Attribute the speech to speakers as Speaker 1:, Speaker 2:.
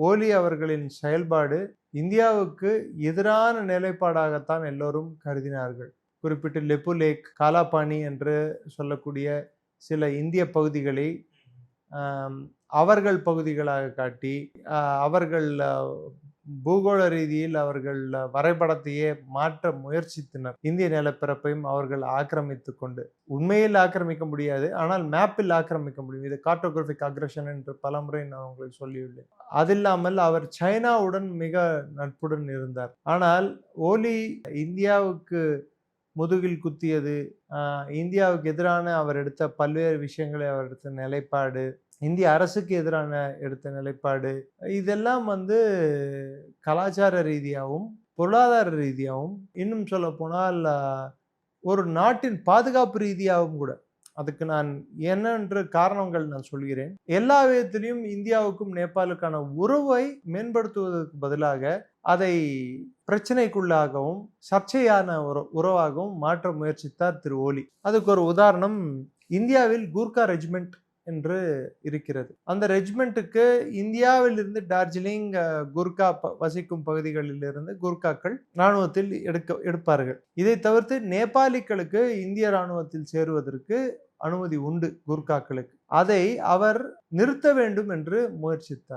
Speaker 1: ஓலி அவர்களின் செயல்பாடு இந்தியாவுக்கு எதிரான நிலைப்பாடாகத்தான் எல்லோரும் கருதினார்கள். குறிப்பிட்டு லெப்பு லேக், காலாபானி என்று சொல்லக்கூடிய சில இந்திய பகுதிகளை அவர்கள் பகுதிகளாக காட்டி, அவர்கள் பூகோள ரீதியில் அவர்கள் வரைபடத்தையே மாற்ற முயற்சித்தனர். இந்திய நிலப்பரப்பையும் அவர்கள் ஆக்கிரமித்துக் கொண்டு, உண்மையில் ஆக்கிரமிக்க முடியாது, ஆனால் மேப்பில் ஆக்கிரமிக்க முடியும். இது கார்ட்டோகிராபிக் அக்ரஷன் என்று பலமுறை நான் உங்களுக்கு சொல்லியுள்ளேன். அதில்லாமல் அவர் சைனாவுடன் மிக நட்புடன் இருந்தார். ஆனால் ஓலி இந்தியாவுக்கு முதுகில் குத்தியது, இந்தியாவுக்கு எதிரான அவர் எடுத்த பல்வேறு விஷயங்களை அவர் எடுத்த நிலைப்பாடு, இந்திய அரசுக்கு எதிரான எடுத்த நிலைப்பாடு, இதெல்லாம் கலாச்சார ரீதியாகவும் பொருளாதார ரீதியாகவும் இன்னும் சொல்ல போனால் ஒரு நாட்டின் பாதுகாப்பு ரீதியாகவும் கூட, அதுக்கு நான் என்னென்ற காரணங்கள் நான் சொல்கிறேன். எல்லா விதத்திலையும் இந்தியாவுக்கும் நேபாளுக்கான உறவை மேம்படுத்துவதற்கு பதிலாக அதை பிரச்சனைக்குள்ளாகவும் சர்ச்சையான ஒரு உறவாகவும் மாற்ற முயற்சித்தார் திரு ஓலி. அதுக்கு ஒரு உதாரணம், இந்தியாவில் கூர்கா ரெஜிமெண்ட் என்று இருக்கிறது. அந்த ரெஜிமெண்ட்டுக்கு இந்தியாவில் இருந்து டார்ஜிலிங், குர்கா வசிக்கும் பகுதிகளில் இருந்து குர்காக்கள் இராணுவத்தில் எடுப்பார்கள். இதை தவிர்த்து நேபாளிகளுக்கு இந்திய இராணுவத்தில் சேருவதற்கு அனுமதி உண்டு குர்காக்களுக்கு. அதை அவர் நிறுத்த வேண்டும் என்று முயற்சித்தார்.